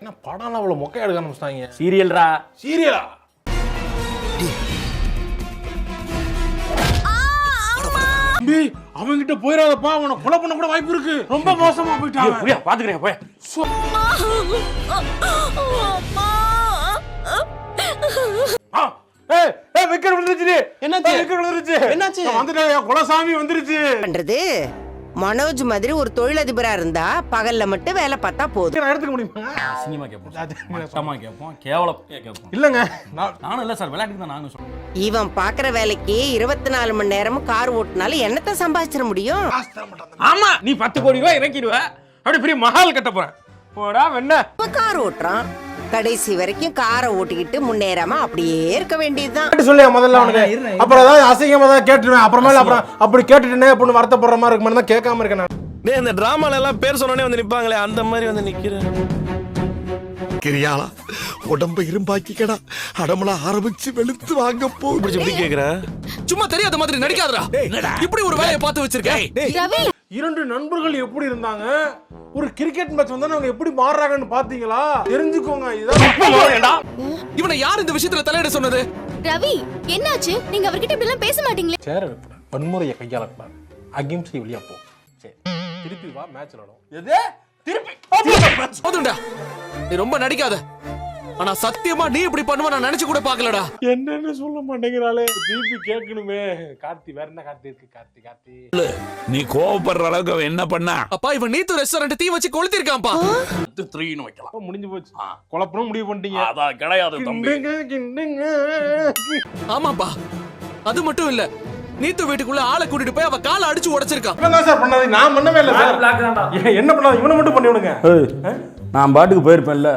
என்ன படம்லாம் அவ்வளவு மொக்கையா எடுக்க ஆரம்பிச்சிட்டாங்க. சீரியல்ரா. சீரியலா? தம்பி அவன்கிட்ட போயிடாதப்பா, அவனை கொலை பண்ண கூட வாய்ப்பு இருக்கு. ரொம்ப மோசமா போயிட்டான். புரியா பாத்துக்கிறேன் போய். விக்கெட் விழுந்துருச்சு. என்னாச்சு? விக்கெட் விழுந்துருச்சு. என்னாச்சு? வந்துட்டாயா குலசாமி வந்துருச்சு. பண்றது மனோஜ் மாதிரி ஒரு தொழிலதிபரா இருந்தா பகல்ல மட்டும் வேலை பார்த்தா போதும். நான் எடுத்துக்க முடியுமா? சினிமா கேட்போம், மட்டமா கேட்போம், கேவலம் கேட்போம். இல்லங்க நானும் இல்ல சார், விளையாட்டுக்கு தான் நானும் சொல்றேன். இவன் பாக்குற வேலைக்கு 24 மணி நேரமும் கார் ஓட்டினாலும் என்னத்த சம்பாதிச்சிட முடியும்? ஆமா, நீ 10 கோடி ரூபாய் இறக்கிடுவ, அப்படி பெரிய மஹால் கட்ட போற. போடா வெண்ண. கார் ஓட்டுறான், கடைசி வரைக்கும் காரை ஓட்டிக்கிட்டு முன்னேறாம அப்படியே இருக்க வேண்டியதுதான். சொல்லியா முதல்ல அவனுக்கு. அப்புறம் ஏதாவது அசிங்கமா தான் கேட்டுருவேன். அப்புறமேல அப்புறம் அப்படி கேட்டுட்டேனே அப்படின்னு வருத்தப்படுற மாதிரி இருக்கு. தான் கேட்காம இருக்கேன் நான். டேய், இந்த டிராமால எல்லாம் பேர் சொன்னோனே வந்து நிப்பாங்களே, அந்த மாதிரி வந்து நிக்கிறேன். கிரியாளா உடம்ப இரும்பாக்கிக்கடா, அடமலா ஆரம்பிச்சு வெளுத்து வாங்க போ. இப்படி கேக்குற? சும்மா தெரியாத மாதிரி நடிக்காதடா. இப்படி ஒரு வேலையை பார்த்து வச்சிருக்கேன். ரவி, இரண்டு நண்பர்கள் எப்படி இருந்தாங்க, ஒரு கிரிக்கெட் மேட்ச் வந்தா அவங்க எப்படி மாறுறாங்கன்னு பாத்தீங்களா? தெரிஞ்சுக்கோங்க. இதான் இவனை யார் இந்த விஷயத்துல தலையிட சொன்னது? ரவி என்னாச்சு? நீங்க அவர்கிட்ட இப்படி எல்லாம் பேச மாட்டீங்களே. சேர வைப்பட வன்முறையை கையாளக்கூடாது. அகிம்சை வழியா போ. சரி, திருப்பி வா, மேட்ச் விளையாடும். எது திருப்பி? போதும்டா, நீ ரொம்ப நடிக்காத. ஆனா சத்தியமா நீ இப்படி பண்ணுவ நான் நினைச்சு கூட பாக்கலடா. என்னன்னு சொல்ல மாட்டேங்கிறாளே. திருப்பி கேட்கணுமே. கார்த்தி வேற என்ன கார்த்தி இருக்கு? கார்த்தி நீ கோவப்படுற அளவுக்கு அவன் என்ன பண்ணா? அப்பா, இவன் நீத்து ரெஸ்டாரண்ட் தீ வச்சு கொளுத்தி இருக்கான்ப்பா. 3ன்னு வைக்கலாம். முடிஞ்சு போச்சு. குழப்பம் முடிவு பண்ணிட்டீங்க. அதான் கிடையாது தம்பி. ஆமாப்பா, அது மட்டும் இல்ல, நீத்து வீட்டுக்குள்ள ஆளை கூட்டிட்டு போய் அவ காலை அடிச்சு உடைச்சிருக்கான். இவன் சார் பண்ணாது, நான் பண்ணவே இல்லை சார். என்ன பண்ணாது? இவனை மட்டும் பண்ணி விடுங்க. நான் பாட்டுக்கு போயிருப்பேன்ல.